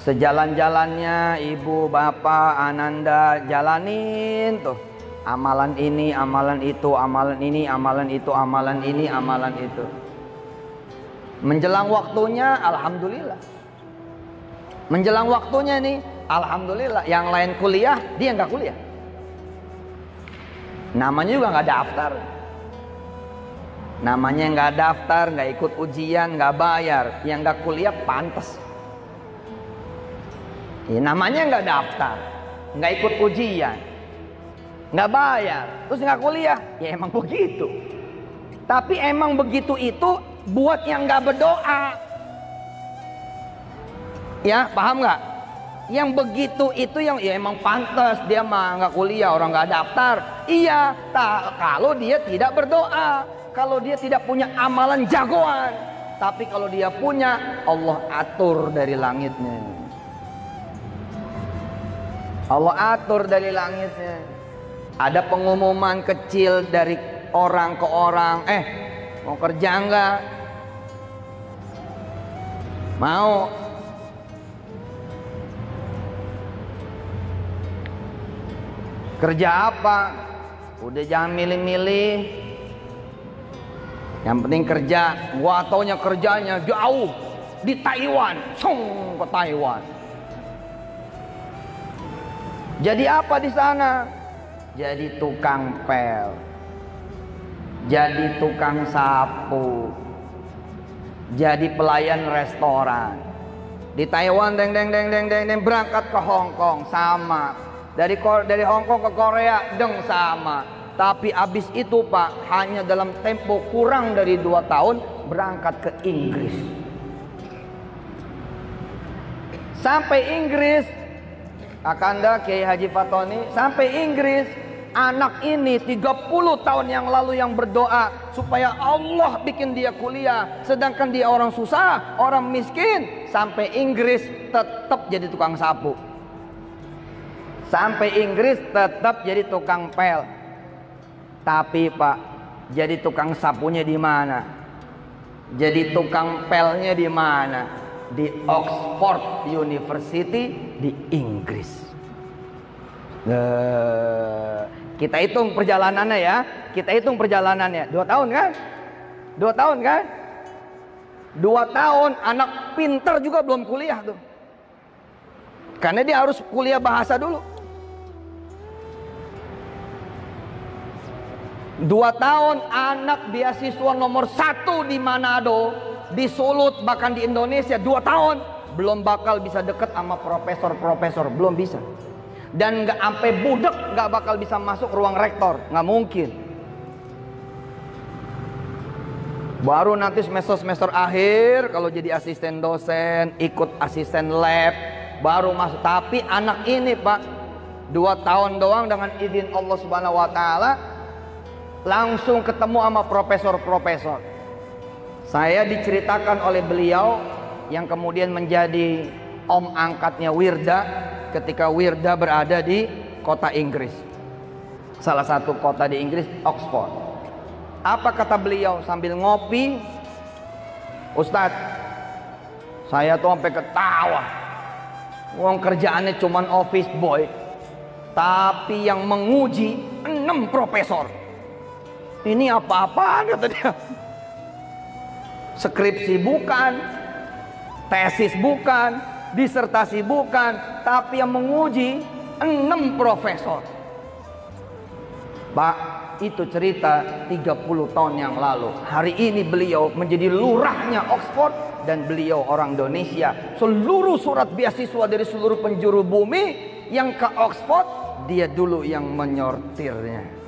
Sejalan-jalannya ibu, bapak, ananda jalanin tuh. Amalan ini, amalan itu, amalan ini, amalan itu, amalan ini, amalan itu. Menjelang waktunya, alhamdulillah. Menjelang waktunya nih, alhamdulillah. Yang lain kuliah, dia nggak kuliah. Namanya juga nggak daftar. Namanya nggak daftar, nggak ikut ujian, nggak bayar. Yang nggak kuliah pantas. Ya, namanya nggak daftar, nggak ikut ujian, nggak bayar, terus nggak kuliah. Ya emang begitu. Tapi emang begitu itu buat yang nggak berdoa. Ya paham nggak? Yang begitu itu yang ya emang pantas, dia mah nggak kuliah, orang nggak daftar. Iya, kalau dia tidak berdoa, kalau dia tidak punya amalan jagoan. Tapi kalau dia punya, Allah atur dari langitnya. Allah atur dari langitnya. Ada pengumuman kecil dari orang ke orang, mau kerja enggak? Mau. Kerja apa? Udah jangan milih-milih. Yang penting kerja. Gua taunya kerjanya jauh di Taiwan, ke Taiwan. Jadi apa di sana? Jadi tukang pel, jadi tukang sapu, jadi pelayan restoran. Di Taiwan berangkat ke Hong Kong sama. Dari Hong Kong ke Korea sama. Tapi abis itu Pak, hanya dalam tempo kurang dari 2 tahun berangkat ke Inggris. Sampai Inggris, Akanda Kiai Haji Fatoni sampai Inggris. Anak ini 30 tahun yang lalu yang berdoa supaya Allah bikin dia kuliah, sedangkan dia orang susah, orang miskin. Sampai Inggris tetap jadi tukang sapu. Sampai Inggris tetap jadi tukang pel. Tapi Pak, jadi tukang sapunya di mana? Jadi tukang pelnya di mana? Di Oxford University di Inggris. Kita hitung perjalanannya ya. Kita hitung perjalanannya 2 tahun kan? 2 tahun kan? 2 tahun anak pinter juga belum kuliah tuh. Karena dia harus kuliah bahasa dulu. 2 tahun anak beasiswa nomor 1 di Manado, di Sulut, bahkan di Indonesia 2 tahun belum bakal bisa deket sama profesor-profesor, belum bisa. Dan nggak sampai budek nggak bakal bisa masuk ruang rektor, nggak mungkin. Baru nanti semester akhir kalau jadi asisten dosen, ikut asisten lab, baru masuk. Tapi anak ini Pak, 2 tahun doang dengan izin Allah Subhanahu Wa Taala langsung ketemu sama profesor-profesor. Saya diceritakan oleh beliau yang kemudian menjadi om angkatnya Wirda ketika Wirda berada di kota Inggris. Salah satu kota di Inggris, Oxford. Apa kata beliau sambil ngopi? Ustadz, saya tuh sampai ketawa. Wong kerjaannya cuman office boy, tapi yang menguji 6 profesor. Ini apa-apaan kata dia. Skripsi bukan, tesis bukan, disertasi bukan, tapi yang menguji 6 profesor. Pak, itu cerita 30 tahun yang lalu. Hari ini beliau menjadi lurahnya Oxford dan beliau orang Indonesia. Seluruh surat beasiswa dari seluruh penjuru bumi yang ke Oxford, dia dulu yang menyortirnya.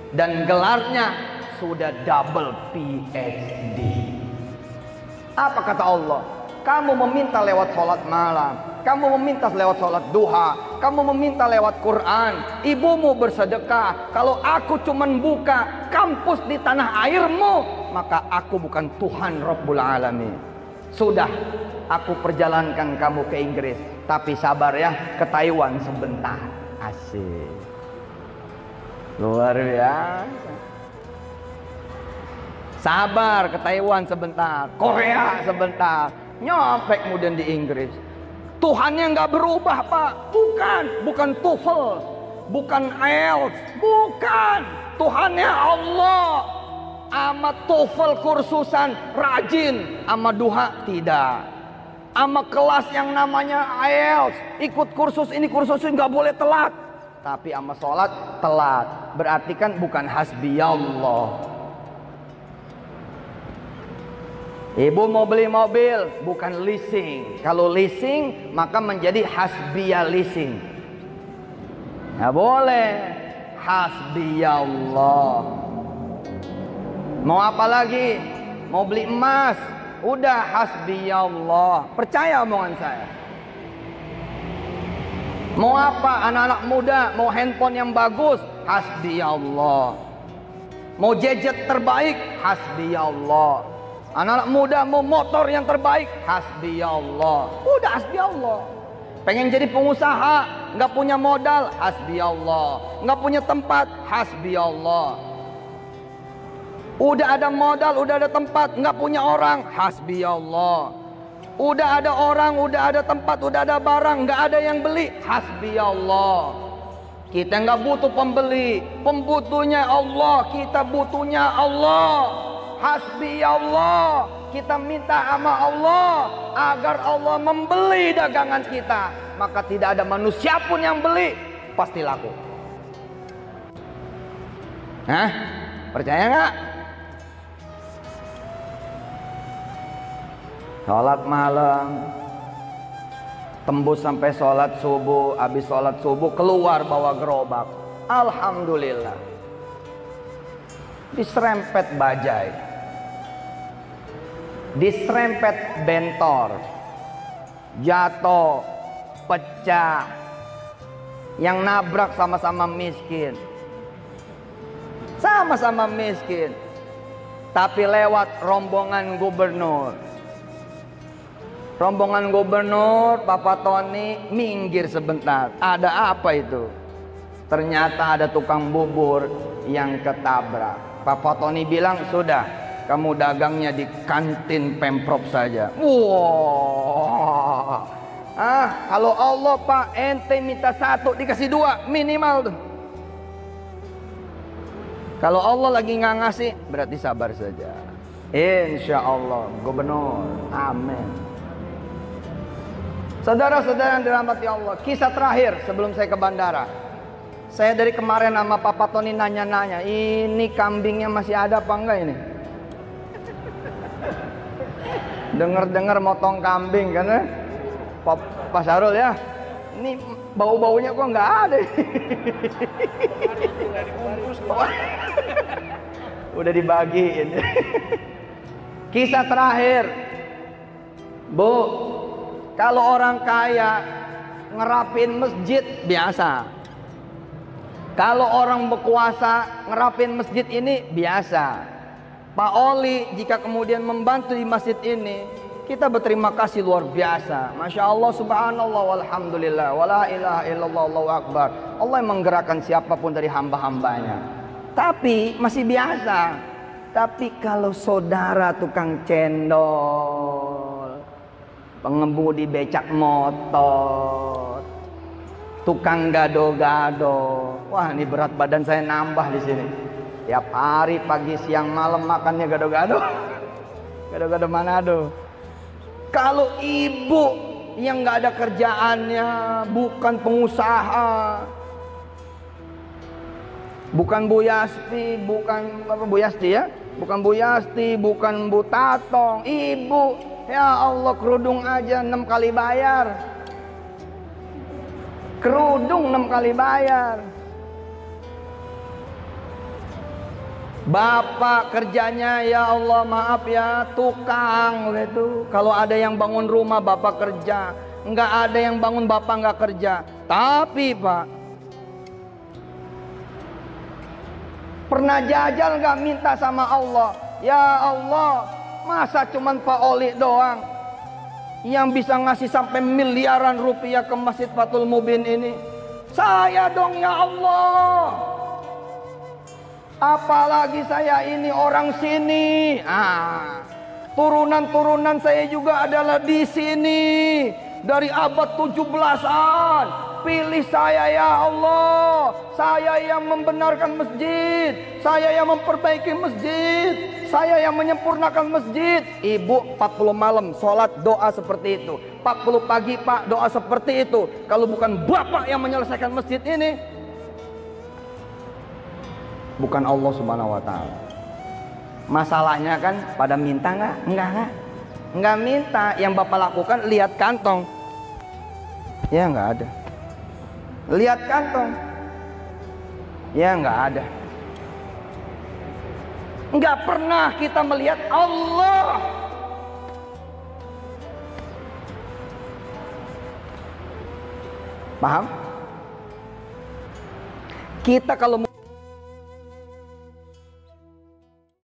Dan gelarnya sudah double PhD. Apa kata Allah? Kamu meminta lewat sholat malam, kamu meminta lewat sholat duha, kamu meminta lewat Quran, ibumu bersedekah. Kalau aku cuman buka kampus di tanah airmu, maka aku bukan Tuhan Rabbul Alamin. Sudah, aku perjalankan kamu ke Inggris, tapi sabar ya, ke Taiwan sebentar. Asik, luar biasa. Sabar, ke Taiwan sebentar, Korea sebentar, nyampe kemudian di Inggris. Tuhannya nggak berubah, Pak. Bukan TOEFL, bukan IELTS, bukan. Tuhannya Allah. Ama TOEFL kursusan rajin, ama duha tidak. Ama kelas yang namanya IELTS, ikut kursus ini kursus ini nggak boleh telat. Tapi ama sholat telat, berarti kan bukan hasbiyallah. Ibu mau beli mobil, bukan leasing. Kalau leasing maka menjadi hasbiyah leasing. Nggak boleh, hasbiyallah. Mau apa lagi? Mau beli emas, udah hasbiyallah. Percaya omongan saya. Mau apa? Anak-anak muda mau handphone yang bagus, hasbiyallah. Mau gadget terbaik, hasbiyallah. Anak-anak muda mau motor yang terbaik, hasbiyallah. Udah hasbiyallah. Pengen jadi pengusaha, nggak punya modal, hasbiyallah. Nggak punya tempat, hasbiyallah. Udah ada modal, udah ada tempat, nggak punya orang, hasbiyallah. Udah ada orang, udah ada tempat, udah ada barang, nggak ada yang beli, hasbiyallah. Kita nggak butuh pembeli, pembutuhnya Allah, kita butuhnya Allah. Hasbiyallah. Kita minta sama Allah agar Allah membeli dagangan kita, maka tidak ada manusia pun yang beli, pasti laku. Hah? Percaya nggak? Sholat malam, tembus sampai sholat subuh. Habis sholat subuh keluar bawa gerobak. Alhamdulillah. Diserempet bajai, diserempet bentor, jatuh, pecah. Yang nabrak sama-sama miskin, sama-sama miskin, tapi lewat rombongan gubernur. Rombongan gubernur, Bapak Tony minggir sebentar. Ada apa itu? Ternyata ada tukang bubur yang ketabrak. Bapak Tony bilang, sudah, kamu dagangnya di kantin Pemprov saja. Wah, kalau Allah Pak, ente minta satu dikasih dua minimal tuh. Kalau Allah lagi nggak ngasih, berarti sabar saja. Insya Allah, gubernur, amin. Saudara-saudara yang dirahmati Allah, kisah terakhir sebelum saya ke bandara. Saya dari kemarin sama Papa Tony nanya-nanya, ini kambingnya masih ada apa enggak ini? Dengar-dengar motong kambing kan ya? Pak Sarul ya, ini bau-baunya kok nggak ada. Udah dibagiin. Kisah terakhir, Bu. Kalau orang kaya ngerapin masjid biasa. Kalau orang berkuasa ngerapin masjid ini biasa. Pak Oli jika kemudian membantu di masjid ini, kita berterima kasih luar biasa. Masya Allah, subhanallah, walhamdulillah, wala ilaha illallah, Allahu akbar. Allah yang menggerakkan siapapun dari hamba-hambanya. Tapi masih biasa. Tapi kalau saudara tukang cendol, pengemudi becak motor, tukang gado-gado, wah ini berat badan saya nambah di sini. Tiap hari pagi siang malam makannya gado-gado. Gado-gado Manado. Kalau ibu yang nggak ada kerjaannya, bukan pengusaha, bukan Bu Yasti, bukan apa Bu Yasti ya, bukan Bu Yasti, bukan Bu Tatong, ibu. Ya Allah, kerudung aja 6 kali bayar. Kerudung 6 kali bayar. Bapak kerjanya ya Allah maaf ya tukang gitu. Kalau ada yang bangun rumah bapak kerja, nggak ada yang bangun bapak nggak kerja. Tapi Pak, pernah jajal nggak minta sama Allah? Ya Allah, masa cuman Pak Oli doang yang bisa ngasih sampai miliaran rupiah ke Masjid Fathul Mubin ini? Saya dong ya Allah. Apalagi saya ini orang sini. Turunan-turunan saya juga adalah di sini. dari abad 17-an. Pilih saya ya Allah. Saya yang membenarkan masjid. Saya yang memperbaiki masjid. Saya yang menyempurnakan masjid. Ibu 40 malam sholat doa seperti itu. 40 pagi Pak doa seperti itu. Kalau bukan Bapak yang menyelesaikan masjid ini, bukan Allah Subhanahu wa ta'ala. Masalahnya kan pada minta nggak? Enggak minta. Yang Bapak lakukan lihat kantong. Ya nggak ada. Lihat kantong. Ya nggak ada. Nggak pernah kita melihat Allah. Paham? Kita kalau